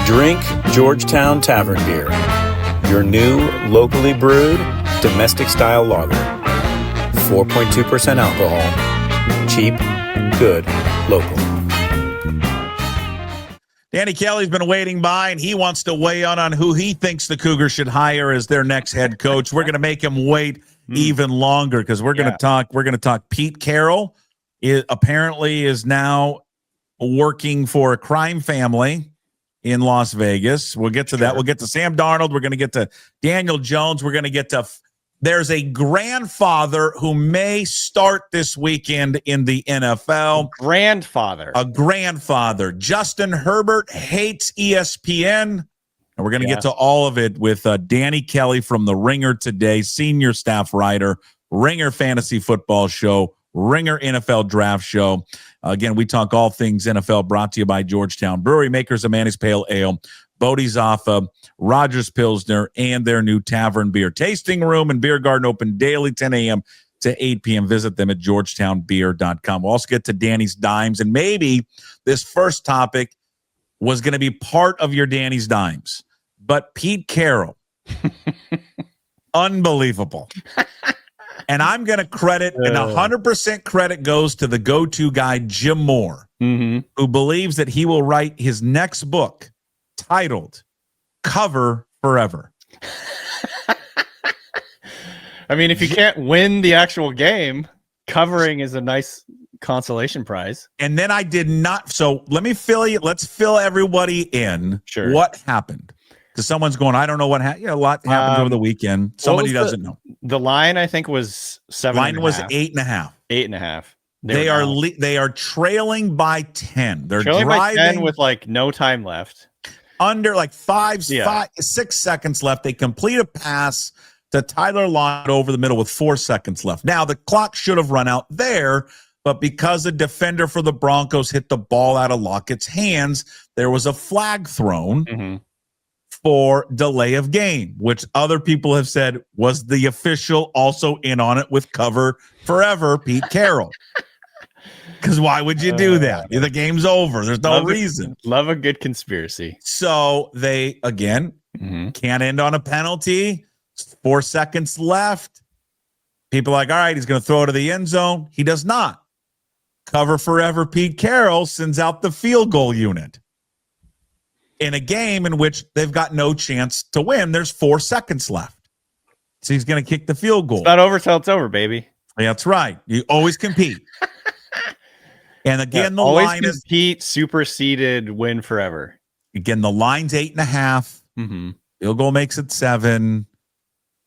Drink Georgetown Tavern Beer, your new locally brewed domestic style lager. 4.2% alcohol. Cheap, good, local. Danny Kelly's been waiting by, and he wants to weigh in on who he thinks the Cougars should hire as their next head coach. We're going to make him wait even longer because we're going to talk. We're going to talk. Pete Carroll apparently is now working for a crime family in Las Vegas. We'll get to that. We'll get to Sam Darnold. We're going to get to Daniel Jones. We're going to get to. There's a grandfather who may start this weekend in the NFL. A grandfather. Justin Herbert hates ESPN. And we're going to get to all of it with Danny Kelly from The Ringer today, senior staff writer, Ringer Fantasy Football Show, Ringer NFL Draft Show. Again, we talk all things NFL, brought to you by Georgetown Brewery, makers of Manny's Pale Ale, Bodie's Offa, Rogers Pilsner, and their new Tavern Beer Tasting Room and Beer Garden open daily, 10 a.m. to 8 p.m. Visit them at georgetownbeer.com. We'll also get to Danny's Dimes, and maybe this first topic was going to be part of your Danny's Dimes. But Pete Carroll, unbelievable. And I'm going to credit, and 100% credit goes to the go-to guy, Jim Moore, who believes that he will write his next book titled Cover Forever. I mean, if you can't win the actual game, covering is a nice consolation prize. And then I did not. So let's fill everybody in. Sure. What happened? Because someone's going, I don't know what happened. A lot happened over the weekend. Somebody doesn't know. The line, I think, was 7.5. Line was 8.5. 8.5. They are trailing by 10. They're trailing driving by 10 with like no time left. Under like 6 seconds left. They complete a pass to Tyler Lockett over the middle with 4 seconds left. Now the clock should have run out there, but because the defender for the Broncos hit the ball out of Lockett's hands, there was a flag thrown for delay of game, which other people have said was the official also in on it with Cover Forever, Pete Carroll. Because why would you do that? The game's over. There's no reason. Love a good conspiracy. So they, again, can't end on a penalty. 4 seconds left. People are like, all right, he's going to throw it to the end zone. He does not. Cover Forever, Pete Carroll sends out the field goal unit. In a game in which they've got no chance to win, there's 4 seconds left. So he's going to kick the field goal. It's not over till it's over, baby. That's right. You always compete. And again, the always line is compete, superseded, win forever. Again, the line's 8.5. Field goal makes it 7.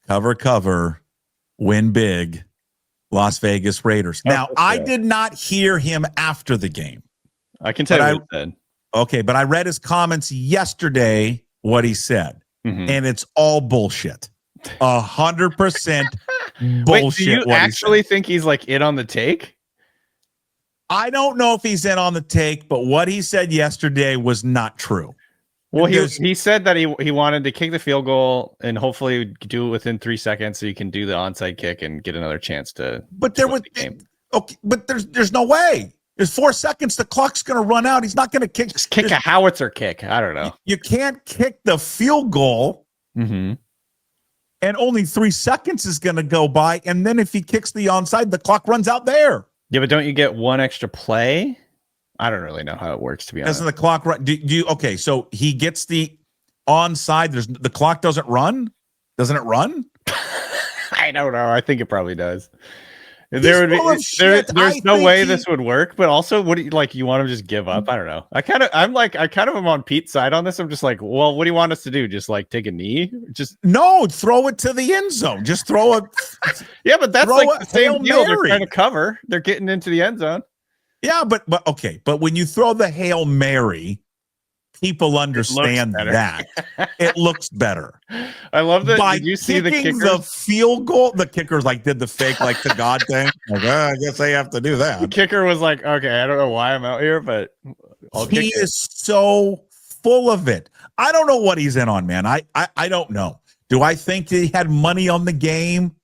Cover, win big. Las Vegas Raiders. Now, I did not hear him after the game. I can tell you what he said. Okay, but I read his comments yesterday, what he said, and it's all bullshit. 100% bullshit. Wait, do you actually think he's like in on the take? I don't know if he's in on the take, but what he said yesterday was not true. Well, he said that he wanted to kick the field goal and hopefully do it within 3 seconds so you can do the onside kick and get another chance to. But the game. Okay, but there's no way. There's 4 seconds. The clock's going to run out. He's not going to kick. Just kick a howitzer kick. I don't know. You can't kick the field goal. And only 3 seconds is going to go by. And then if he kicks the onside, the clock runs out there. Yeah, but don't you get one extra play? I don't really know how it works, to be honest. Doesn't the clock run? Okay, so he gets the onside. The clock doesn't run? Doesn't it run? I don't know. I think it probably does. There's no way this would work, but also, what do you like? You want to just give up? I don't know. I kind of am on Pete's side on this. I'm just like, well, what do you want us to do? Just like take a knee? Just no, throw it to the end zone. Just throw it. Yeah, but that's like the same deal. Mary. They're trying to cover. They're getting into the end zone. Yeah, but okay. But when you throw the Hail Mary, people understand that. It looks better. I love that. By did you see the kickers? The field goal? The kickers did the fake the God thing. I guess they have to do that. The kicker was like, okay, I don't know why I'm out here, but he is so full of it. I don't know what he's in on, man. I don't know. Do I think he had money on the game?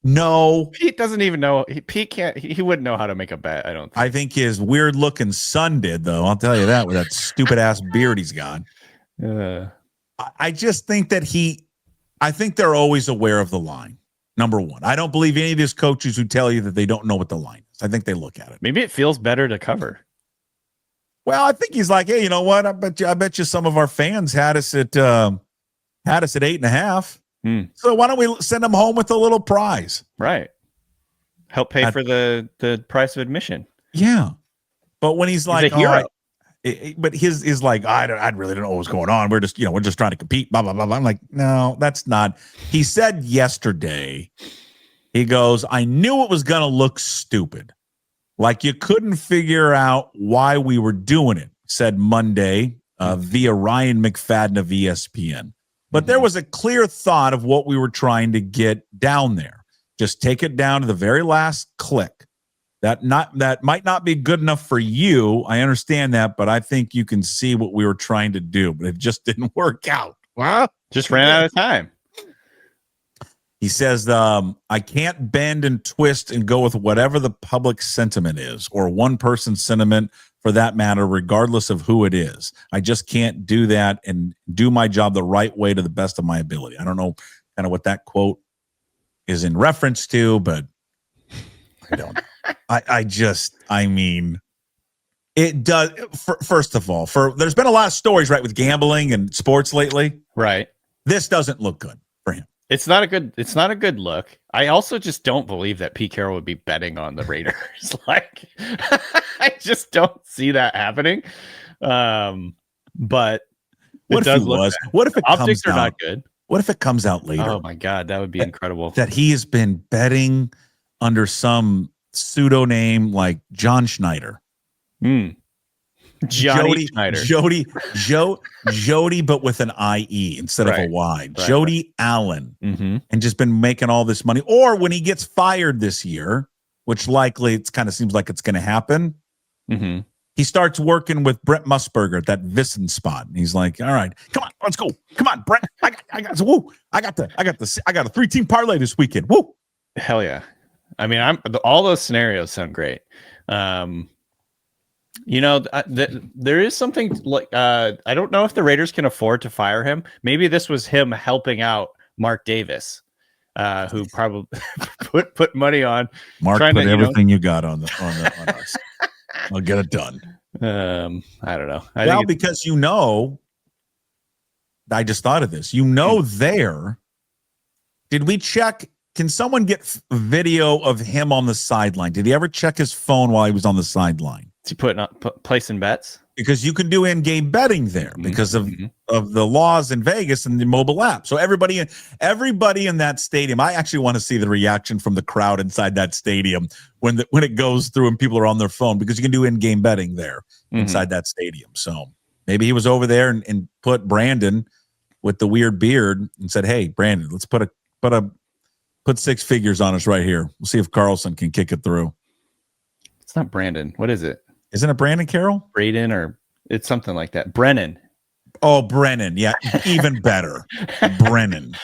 No. Pete doesn't even know. Pete can't. He wouldn't know how to make a bet. I don't think. I think his weird looking son did, though. I'll tell you that with that stupid ass beard he's got. I just think that I think they're always aware of the line. Number one, I don't believe any of these coaches who tell you that they don't know what the line is. I think they look at it. Maybe it feels better to cover. Well, I think he's like, hey, you know what? I bet you some of our fans had us at 8.5. So why don't we send them home with a little prize? Right. Help pay for the price of admission. Yeah. But when he's like, a hero. But his like, I really don't know what's going on. We're just trying to compete. Blah, blah, blah, blah. I'm like, no, that's not. He said yesterday, he goes, I knew it was going to look stupid. Like you couldn't figure out why we were doing it, said Monday via Ryan McFadden of ESPN. But there was a clear thought of what we were trying to get down there. Just take it down to the very last click. That might not be good enough for you. I understand that, but I think you can see what we were trying to do, but it just didn't work out. Wow. Just ran out of time. He says, I can't bend and twist and go with whatever the public sentiment is, or one person's sentiment for that matter, regardless of who it is. I just can't do that and do my job the right way to the best of my ability. I don't know kind of what that quote is in reference to, but I don't know. I mean, it does. First of all, there's been a lot of stories, right, with gambling and sports lately. Right. This doesn't look good for him. It's not a good look. I also just don't believe that Pete Carroll would be betting on the Raiders. Like, I just don't see that happening. But what if he was? What if it optics comes are out? not good? What if it comes out later? Oh my God, that would be incredible. That he has been betting under some pseudo name like John Schneider. Johnny Schneider. Jody, but with an IE instead of a Y. Right, Jody Allen. And just been making all this money. Or when he gets fired this year, which likely it kind of seems like it's going to happen, he starts working with Brett Musburger at that Vissen spot. And he's like, all right, come on, let's go. Come on, Brett. I got a 3-team parlay this weekend. Woo. Hell yeah. I mean, all those scenarios sound great. There is something like I don't know if the Raiders can afford to fire him. Maybe this was him helping out Mark Davis, who probably put money on. Mark put everything you got on us. I'll get it done. I don't know. Because I just thought of this. There. Did we check? Can someone get video of him on the sideline? Did he ever check his phone while he was on the sideline? Is he placing bets? Because you can do in-game betting there because of the laws in Vegas and the mobile app. So everybody in that stadium, I actually want to see the reaction from the crowd inside that stadium when it goes through and people are on their phone, because you can do in-game betting there inside that stadium. So maybe he was over there and put Brandon with the weird beard and said, "Hey, Brandon, let's put 6 figures on us right here. We'll see if Carlson can kick it through." It's not Brandon. What is it? Isn't it Brandon Carroll? Braden, or it's something like that. Brennan. Oh, Brennan. Yeah, even better. Brennan.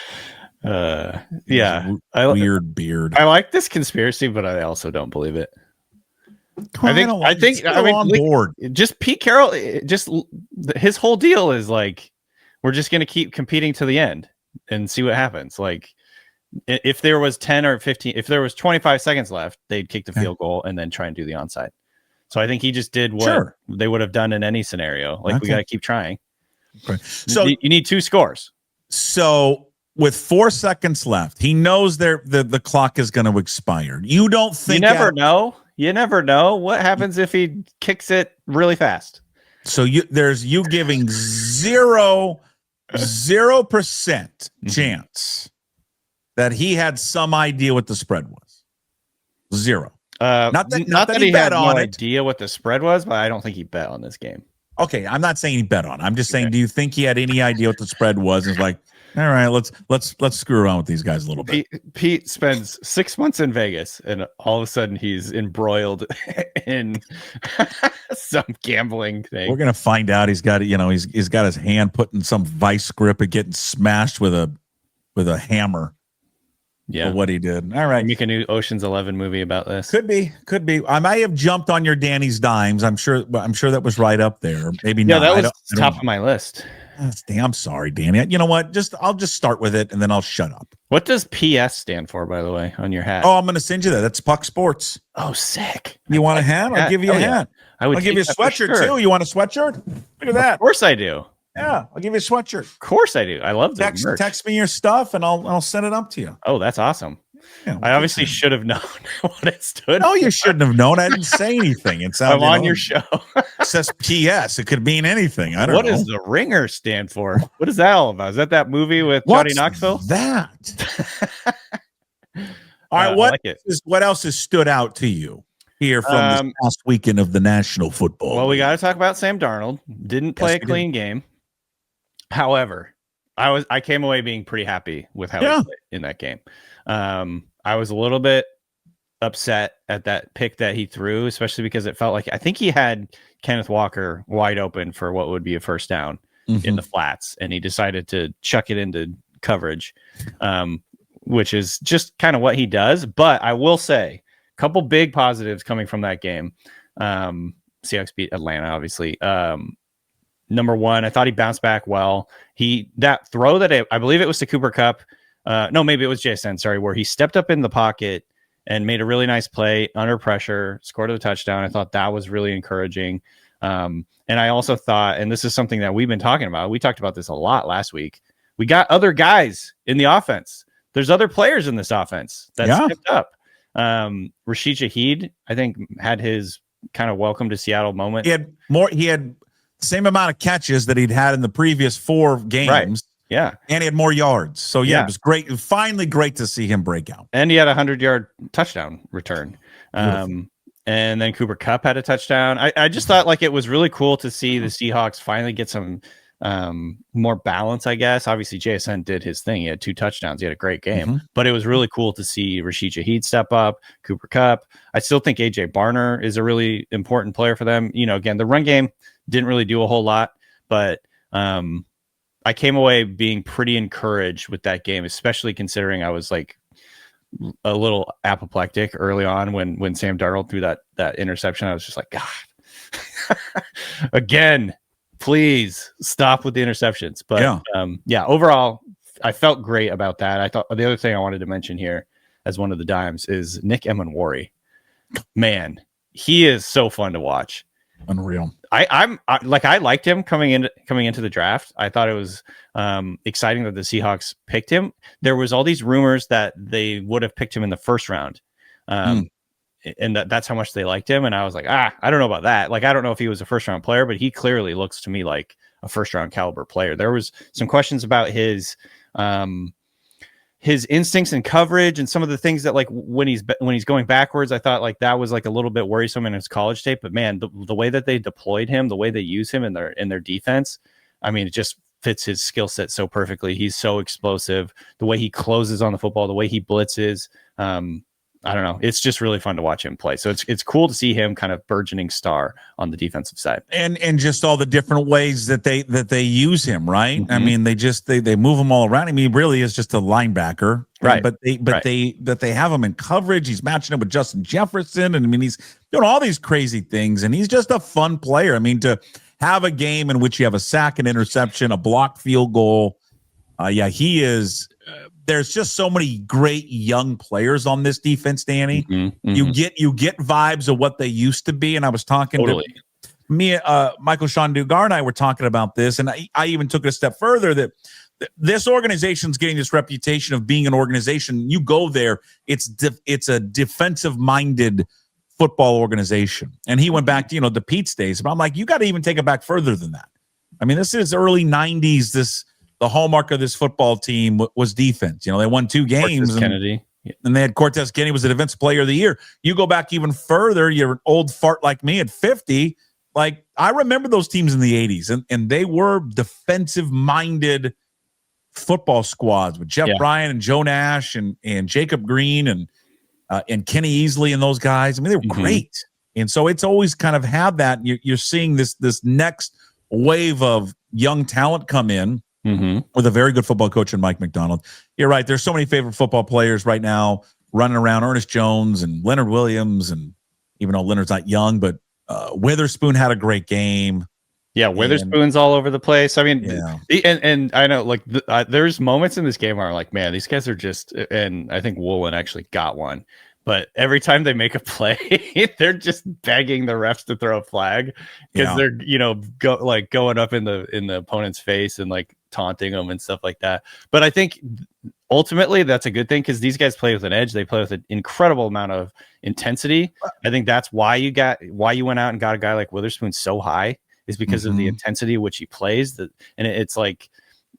Yeah. Weird beard. I like this conspiracy, but I also don't believe it. I mean, on board. Just Pete Carroll, his whole deal is like, we're just going to keep competing to the end and see what happens. Like, if there was 10 or 15, if there was 25 seconds left, they'd kick the field goal and then try and do the onside. So I think he just did what they would have done in any scenario. Like, we got to keep trying. Okay. So you need 2 scores. So with 4 seconds left, he knows the clock is going to expire. You don't think you never know. You never know what happens if he kicks it really fast. So you giving 0% chance that he had some idea what the spread was. 0. Not that he had no idea what the spread was, but I don't think he bet on this game. Okay, I'm not saying he bet on it. I'm just saying, do you think he had any idea what the spread was? And was like, all right, let's screw around with these guys a little bit. Pete spends 6 months in Vegas, and all of a sudden he's embroiled in some gambling thing. We're gonna find out he's got he's got his hand put in some vice grip and getting smashed with a hammer. Yeah, what he did. All right, make a new Ocean's 11 movie about this. Could be. I might have jumped on your Danny's dimes. I'm sure that was right up there. Maybe not. Yeah, that was top of my list. I'm sorry, Danny. You know what? I'll just start with it and then I'll shut up. What does PS stand for, by the way, on your hat? Oh, I'm going to send you that. That's Puck Sports. Oh, sick. You want a hat? I'll give you a hat. I'll give you a sweatshirt too. You want a sweatshirt? Look at that. Of course I do. Yeah, I'll give you a sweatshirt. Of course I do. I love that. Text me your stuff and I'll send it up to you. Oh, that's awesome. Yeah, I obviously should have known what it stood. No, you shouldn't have known. I didn't say anything. I'm on your show. It says PS. It could mean anything. I don't know. What does the Ringer stand for? What is that all about? Is that movie with Johnny Knoxville? That. All right. What else has stood out to you here from this past weekend of the National Football League? Well, we got to talk about Sam Darnold. Didn't play a clean game. However, I came away being pretty happy with how he played in that game. I was a little bit upset at that pick that he threw, especially because it felt like I think he had Kenneth Walker wide open for what would be a first down in the flats, and he decided to chuck it into coverage, which is just kind of what he does. But I will say a couple big positives coming from that game. Seahawks beat Atlanta, obviously. Number one, I thought he bounced back well. That throw that I believe it was to Cooper Kupp. No, maybe it was JSN, sorry, where he stepped up in the pocket and made a really nice play under pressure, scored a touchdown. I thought that was really encouraging. And I also thought, and this is something that we've been talking about, we talked about this a lot last week. We got other guys in the offense. There's other players in this offense that stepped up. Rashid Shaheed, I think, had his kind of welcome to Seattle moment. He had the same amount of catches that he'd had in the previous 4 games. Right. Yeah. And he had more yards. So, it was great. Finally great to see him break out. And he had a 100-yard touchdown return. And then Cooper Kupp had a touchdown. I just thought like it was really cool to see the Seahawks finally get some more balance, I guess. Obviously, JSN did his thing. He had 2 touchdowns. He had a great game. But it was really cool to see Rashid Shaheed step up, Cooper Kupp. I still think A.J. Barner is a really important player for them. You know, again, the run game didn't really do a whole lot, but I came away being pretty encouraged with that game, especially considering I was like a little apoplectic early on when Sam Darnold threw that interception. I was just like, God, again, please stop with the interceptions. But overall, I felt great about that. I thought the other thing I wanted to mention here as one of the dimes is Nick Emanwari. Man, he is so fun to watch. Unreal. I liked him coming into the draft. I thought it was exciting that the Seahawks picked him. There was all these rumors that they would have picked him in the first round, and that's how much they liked him. And I was like, I don't know about that. Like, I don't know if he was a first round player, but he clearly looks to me like a first round caliber player. There was some questions about his instincts and coverage and some of the things that like when he's going backwards, I thought like that was like a little bit worrisome in his college tape. But man, the way that they deployed him, the way they use him in their defense, I mean, it just fits his skill set so perfectly. He's so explosive. The way he closes on the football, the way he blitzes, I don't know. It's just really fun to watch him play. So it's cool to see him kind of burgeoning star on the defensive side. And just all the different ways that they use him, right? I mean, they move him all around. I mean, he really is just a linebacker. Right. But they have him in coverage. He's matching up with Justin Jefferson. And I mean, he's doing all these crazy things. And he's just a fun player. I mean, to have a game in which you have a sack, an interception, a blocked field goal. He is. There's just so many great young players on this defense, Danny. You get vibes of what they used to be. And I was talking to me, Michael Sean Dugar and I were talking about this. And I even took it a step further that this organization's getting this reputation of being an organization. You go there, it's a defensive minded football organization. And he went back to, the Pete's days. But I'm like, you got to even take it back further than that. I mean, this is early 90s. The hallmark of this football team was defense. They won 2 games. Kennedy. And they had Cortez Kennedy was the defensive player of the year. You go back even further, you're an old fart like me at 50. Like, I remember those teams in the 80s, and they were defensive-minded football squads with Jeff Bryan and Joe Nash and Jacob Green and Kenny Easley and those guys. I mean, they were great. And so it's always kind of had that. You're seeing this next wave of young talent come in. With a very good football coach in Mike Macdonald. You're right. There's so many favorite football players right now running around. Ernest Jones and Leonard Williams, and even though Leonard's not young, but Witherspoon had a great game. Yeah, Witherspoon's all over the place. I mean, yeah. and I know like there's moments in this game where I'm like, man, these guys are just. And I think Woolen actually got one, but every time they make a play, they're just begging the refs to throw a flag because they're going up in the opponent's face and like taunting them and stuff like that. But I think ultimately that's a good thing because these guys play with an edge. They play with an incredible amount of intensity. I think that's why you went out and got a guy like Witherspoon so high. Is because of the intensity which he plays, and it's like,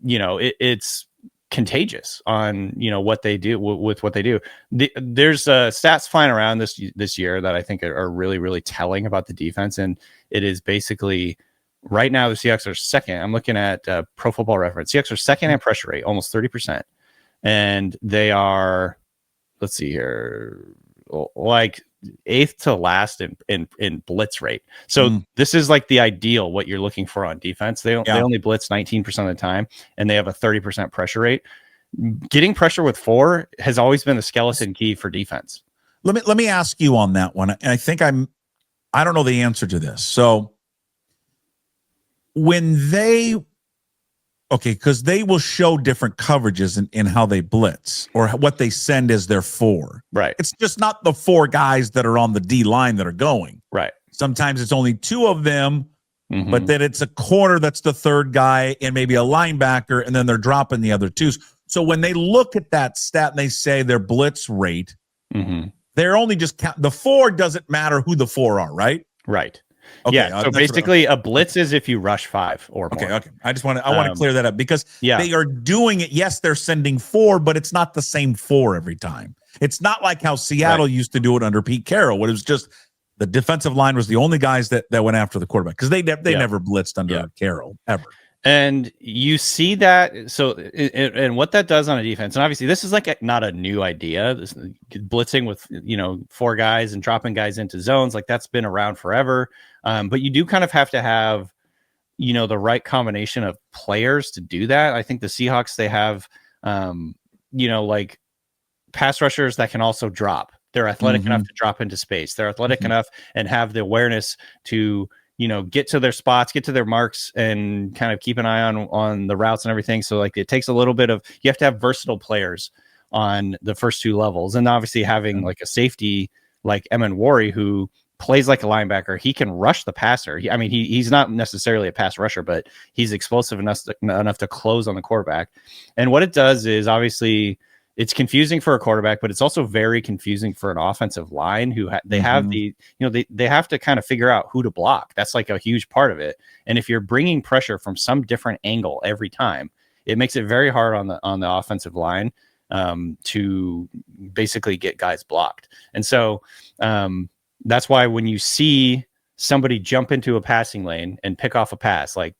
it's contagious on what they do with what they do. There's stats flying around this year that I think are really, really telling about the defense, and it is basically right now the Seahawks are second. I'm looking at Pro Football Reference. Seahawks are second in pressure rate, almost 30%, and they are, let's see here, like 8th to last in blitz rate. So this is like the ideal what you're looking for on defense. They only blitz 19% of the time, and they have a 30% pressure rate. Getting pressure with 4 has always been the skeleton key for defense. Let me ask you on that one. And I think I don't know the answer to this. So when because they will show different coverages in how they blitz or what they send as their 4. Right. It's just not the 4 guys that are on the D line that are going. Right. Sometimes it's only 2 of them, but then it's a corner that's the 3rd guy and maybe a linebacker, and then they're dropping the other 2s. So when they look at that stat and they say their blitz rate, they're only just count. The 4 doesn't matter who the 4 are, right? Right. Okay, yeah. So basically, a blitz is if you rush 5 or more. Okay. I want to clear that up because they are doing it. Yes, they're sending 4, but it's not the same 4 every time. It's not like how Seattle used to do it under Pete Carroll, when it was just the defensive line was the only guys that went after the quarterback because they never blitzed under Carroll ever. And you see that. So, and what that does on a defense, and obviously this is like not a new idea. This blitzing with 4 guys and dropping guys into zones, like that's been around forever. But you do kind of have to have, the right combination of players to do that. I think the Seahawks, they have, like pass rushers that can also drop. They're athletic enough to drop into space. They're athletic enough and have the awareness to, get to their spots, get to their marks, and kind of keep an eye on the routes and everything. So like it takes a little bit of, you have to have versatile players on the first 2 levels. And obviously having like a safety like Emin Wari who plays like a linebacker, he can rush the passer. He's not necessarily a pass rusher, but he's explosive enough to close on the quarterback. And what it does is obviously it's confusing for a quarterback, but it's also very confusing for an offensive line who they have they have to kind of figure out who to block. That's like a huge part of it. And if you're bringing pressure from some different angle every time, it makes it very hard on the offensive line to basically get guys blocked. And so that's why when you see somebody jump into a passing lane and pick off a pass, like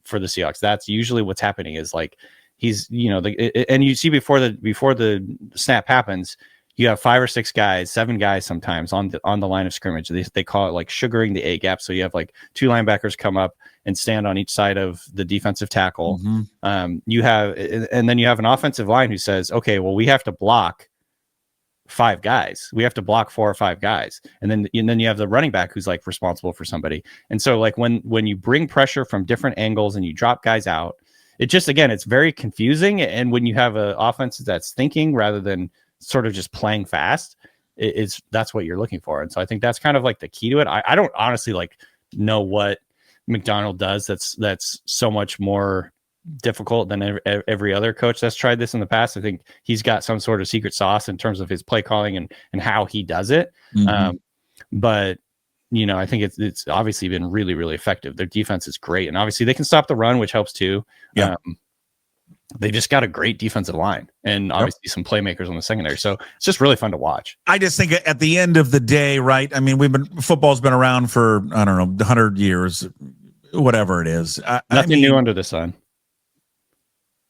for the Seahawks, that's usually what's happening is like he's, and you see before the snap happens, you have 5 or 6 guys, 7 guys sometimes on the line of scrimmage. They call it like sugaring the A gap. So you have like 2 linebackers come up and stand on each side of the defensive tackle. And then you have an offensive line who says, okay, well, we have to block 5 guys. We have to block 4 or 5 guys. And then you have the running back who's like responsible for somebody. And so like when you bring pressure from different angles and you drop guys out, it just, again, it's very confusing. And when you have an offense that's thinking rather than sort of just playing fast, that's what you're looking for. And so I think that's kind of like the key to it. I don't honestly like know what Macdonald does that's so much more difficult than every other coach that's tried this in the past. I think he's got some sort of secret sauce in terms of his play calling and how he does it. But I think it's obviously been really, really effective. Their defense is great, and obviously they can stop the run, which helps too. They just got a great defensive line and obviously some playmakers on the secondary. So it's just really fun to watch. I just think at the end of the day, right? I mean, football's been around for, I don't know, 100 years, whatever it is. Nothing new under the sun.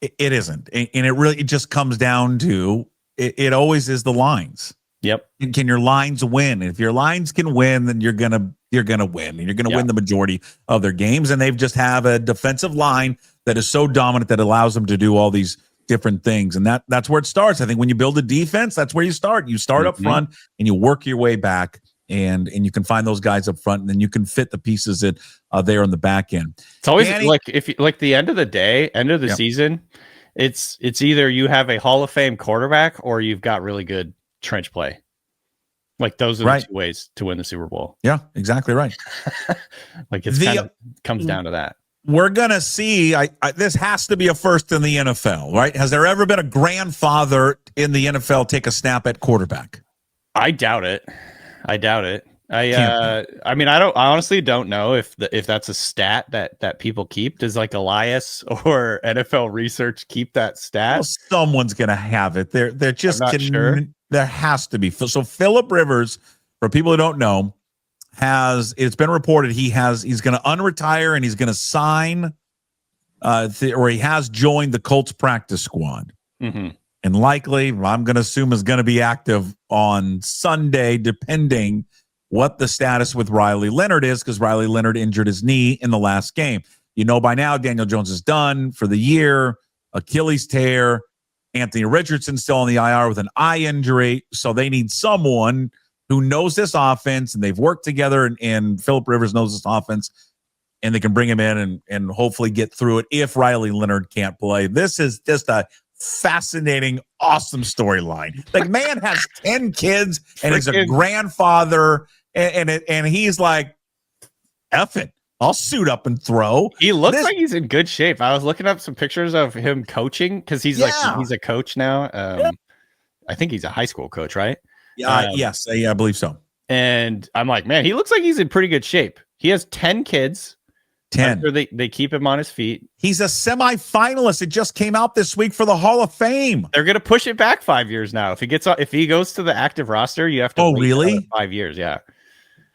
It isn't. And it just comes down to, it always is the lines. Yep. And can your lines win? And if your lines can win, then you're gonna win, and you're gonna win the majority of their games. And they've just have a defensive line that is so dominant that allows them to do all these different things. And that's where it starts. I think when you build a defense, that's where you start. You start up front and you work your way back. and you can find those guys up front, and then you can fit the pieces that there on the back end. It's always like if you, like the end of the day, end of the season, it's either you have a Hall of Fame quarterback or you've got really good trench play. Like those are the two ways to win the Super Bowl. Yeah, exactly right. Like it's kind of comes down to that. We're gonna see. This has to be a first in the NFL, right? Has there ever been a grandfather in the NFL take a snap at quarterback? I doubt it. I mean, I honestly don't know if that's a stat that people keep. Does like Elias or NFL Research keep that stat? Well, someone's gonna have it. They're just sure. There has to be. So Phillip Rivers, for people who don't know, it's been reported he's going to unretire and he's going to sign, or he has joined the Colts practice squad, and likely I'm going to assume is going to be active on Sunday, depending what the status with Riley Leonard is, because Riley Leonard injured his knee in the last game. You know by now Daniel Jones is done for the year, Achilles tear. Anthony Richardson's still on the IR with an eye injury, so they need someone who knows this offense, and they've worked together, and Phillip Rivers knows this offense, and they can bring him in and hopefully get through it if Riley Leonard can't play. This is just a fascinating, awesome storyline. Like, man has 10 kids, and he's a grandfather, and he's like, F it. I'll suit up and throw. He looks like he's in good shape. I was looking up some pictures of him coaching because he's a coach now. I think he's a high school coach, right? Yes, I believe so. And I'm like, man, he looks like he's in pretty good shape. He has 10 kids. 10. Sure they keep him on his feet. He's a semifinalist. It just came out this week for the Hall of Fame. They're gonna push it back 5 years now. If he goes to the active roster, you have to. Oh, really? 5 years, yeah.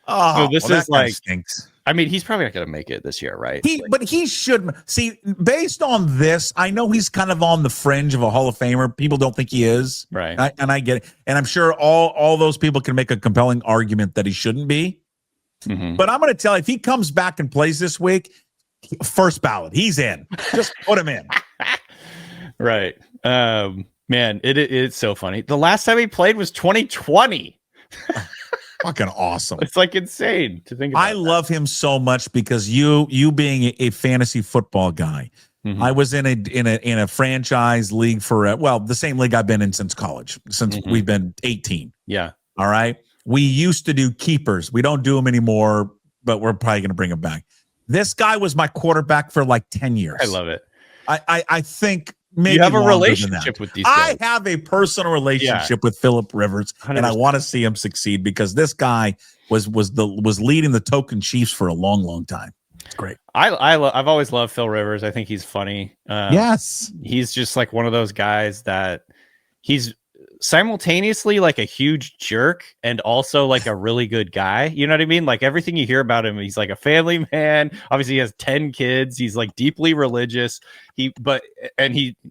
Oh, so this is like stinks. I mean, he's probably not going to make it this year, right? But he should. See, based on this, I know he's kind of on the fringe of a Hall of Famer. People don't think he is. Right. And I get it. And I'm sure all those people can make a compelling argument that he shouldn't be. But I'm going to tell you, if he comes back and plays this week, first ballot, he's in. Just put him in. Right. Man, it's so funny. The last time he played was 2020. Fucking awesome. It's like insane to think about. I love him so much because you being a fantasy football guy, I was in a franchise league for the same league I've been in since college, since we've been 18. Yeah. All right. We used to do keepers. We don't do them anymore, but we're probably going to bring them back. This guy was my quarterback for like 10 years. I love it. I think maybe you have a relationship with these guys. I have a personal relationship with Phillip Rivers, 100%. And I want to see him succeed because this guy was leading the token Chiefs for a long, long time. It's great. I've always loved Phil Rivers. I think he's funny. Yes, he's just like one of those guys that he's simultaneously like a huge jerk and also like a really good guy. You know what I mean? Like everything you hear about him, he's like a family man. Obviously, he has 10 kids. He's like deeply religious. He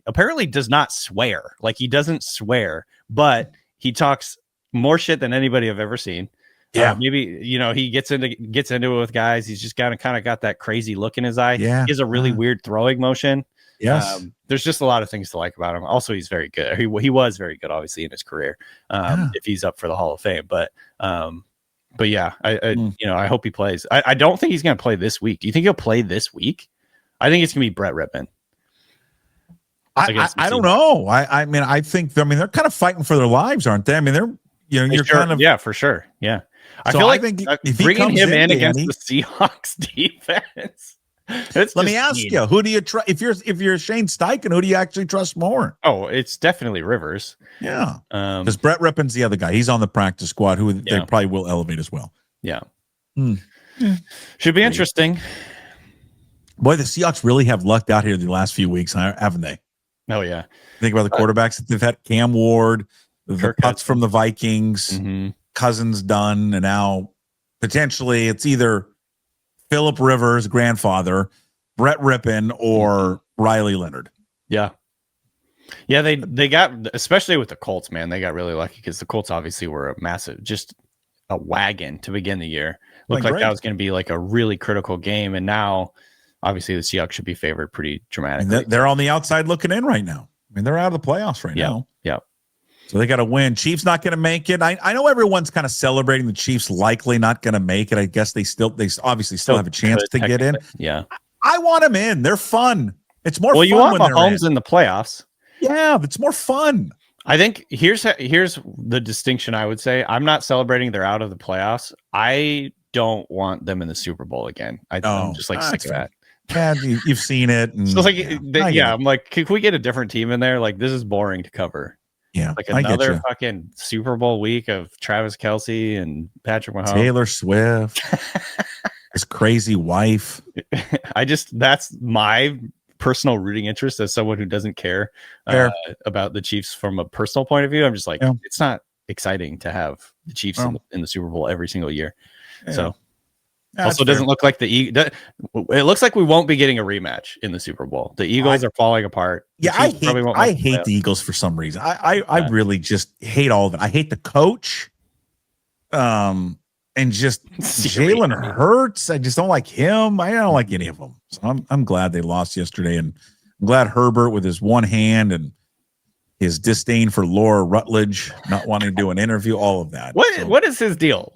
apparently does not swear. Like he doesn't swear, but he talks more shit than anybody I've ever seen. Yeah, maybe he gets into it with guys. He's just kind of got that crazy look in his eye. Yeah, he has a really weird throwing motion. Yes. There's just a lot of things to like about him. Also, he's very good. He was very good, obviously, in his career. If he's up for the Hall of Fame, but yeah, I hope he plays. I don't think he's going to play this week. Do you think he'll play this week? I think it's going to be Brett Rippon. I don't know. I mean, I think they're kind of fighting for their lives, aren't they? I mean, you're kind of for sure. Yeah, I feel like if bringing him in against the Seahawks defense. Let me ask you, who do you trust? If you're Shane Steichen, who do you actually trust more? Oh, it's definitely Rivers. Yeah, because Brett Rippon's the other guy. He's on the practice squad, who they probably will elevate as well. Yeah, should be interesting. Boy, the Seahawks really have lucked out here the last few weeks, haven't they? Oh yeah. Think about the quarterbacks that they've had: Cam Ward, the Pucks from the Vikings, Cousins done, and now potentially it's either Phillip Rivers, grandfather, Brett Rippon, or Riley Leonard. Yeah. Yeah, they got, especially with the Colts, man, they got really lucky because the Colts obviously were just a wagon to begin the year. Looked like that was going to be like a really critical game. And now, obviously, the Seahawks should be favored pretty dramatically. And they're on the outside looking in right now. I mean, they're out of the playoffs right now. Yeah. So they got to win. Chiefs not going to make it. I know everyone's kind of celebrating the Chiefs likely not going to make it. I guess they obviously still have a chance to get in. Yeah. I want them in. They're fun. It's more fun. Well, you want Mahomes in the playoffs. Yeah, it's more fun. I think here's the distinction I would say. I'm not celebrating they're out of the playoffs. I don't want them in the Super Bowl again. I'm just like sick of that. Yeah, you've seen it. And, so I'm like, can we get a different team in there? Like, this is boring to cover. Yeah, like another fucking Super Bowl week of Travis Kelce and Patrick Mahomes, Taylor Swift, his crazy wife. That's my personal rooting interest as someone who doesn't care about the Chiefs from a personal point of view. I'm just like, it's not exciting to have the Chiefs in the Super Bowl every single year. Yeah. So also doesn't look like it looks like we won't be getting a rematch in the Super Bowl. The Eagles are falling apart. Yeah, I hate the Eagles for some reason. I really just hate all of it. I hate the coach. And just Jalen Hurts. I just don't like him. I don't like any of them. So I'm glad they lost yesterday, and I'm glad Herbert with his one hand and his disdain for Laura Rutledge, not wanting to do an interview, all of that. What is his deal?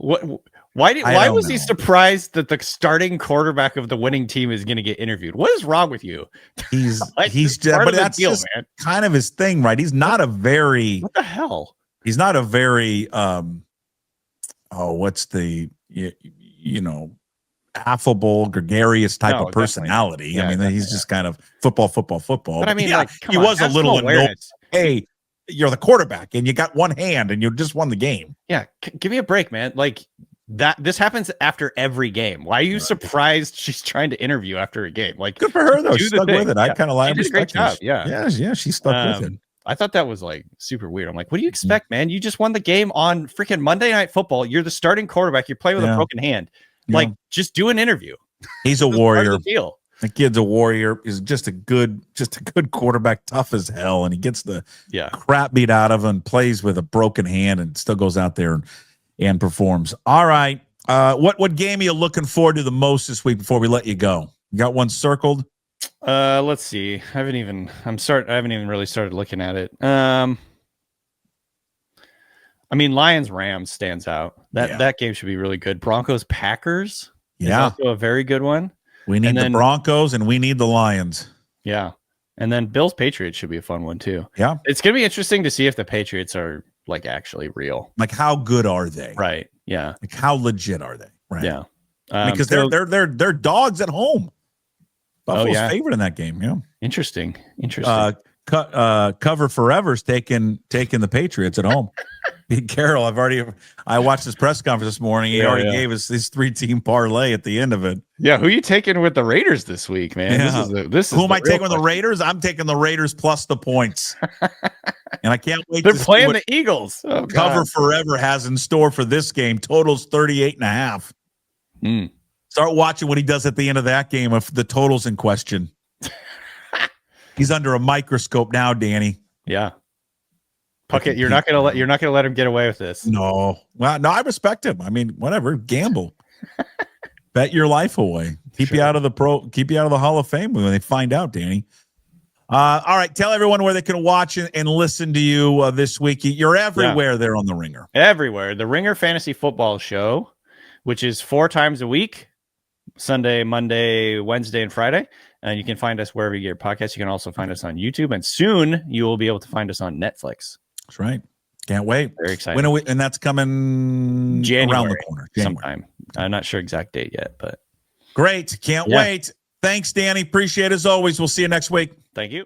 Why was he surprised that the starting quarterback of the winning team is going to get interviewed? What is wrong with you? He's but that's deal, just man. Kind of his thing, right? He's not a very what the hell? He's not a very what's the affable, gregarious type of personality. Yeah, I mean, he's just kind of football. But I mean, he was a little annoyed. Hey, you're the quarterback and you got one hand and you just won the game. Yeah, give me a break, man. Like that. This happens after every game. Why are you surprised she's trying to interview after a game? Like, good for her though. She stuck with it. I kind of like. She did a great job. Yeah. She stuck with it. I thought that was like super weird. I'm like, what do you expect, man? You just won the game on freaking Monday Night Football. You're the starting quarterback. You're playing with a broken hand. Like, just do an interview. He's a warrior. Deal. The kid's a warrior. He's just a good quarterback, tough as hell, and he gets the crap beat out of him. Plays with a broken hand and still goes out there and performs. All right, what game are you looking forward to the most this week before we let you go? You got one circled? Let's see. I haven't even really started looking at it. I mean, Lions Rams stands out. That game should be really good. Broncos Packers is also a very good one. We need the Broncos and we need the Lions. Yeah. And then Bills Patriots should be a fun one too. Yeah. It's going to be interesting to see if the Patriots are like actually real. Like how good are they? Right. Yeah. Like how legit are they? Right. Yeah. Because they're dogs at home. Buffalo's favorite in that game. Yeah. Interesting. Cover Forever's taking the Patriots at home. Pete Carroll, I watched his press conference this morning. He already gave us his 3-team parlay at the end of it. Yeah, who are you taking with the Raiders this week, man? Yeah. Who am I taking with the Raiders? I'm taking the Raiders plus the points. And I can't wait. They're playing the Eagles. Oh, Cover Forever has in store for this game. Totals 38.5. Start watching what he does at the end of that game if the total's in question. He's under a microscope now, Danny. Yeah. Puckett, you're not gonna let him get away with this. No. Well, no, I respect him. I mean, whatever. Gamble. Bet your life away. Keep you out of the Hall of Fame when they find out, Danny. All right. Tell everyone where they can watch and listen to you this week. You're everywhere there on The Ringer. Everywhere. The Ringer Fantasy Football Show, which is 4 times a week. Sunday, Monday, Wednesday, and Friday. And you can find us wherever you get your podcasts. You can also find us on YouTube. And soon you will be able to find us on Netflix. That's right. Can't wait. Very excited. And that's coming January, around the corner. Sometime. I'm not sure exact date yet, but great. Can't wait. Thanks, Danny. Appreciate it as always. We'll see you next week. Thank you.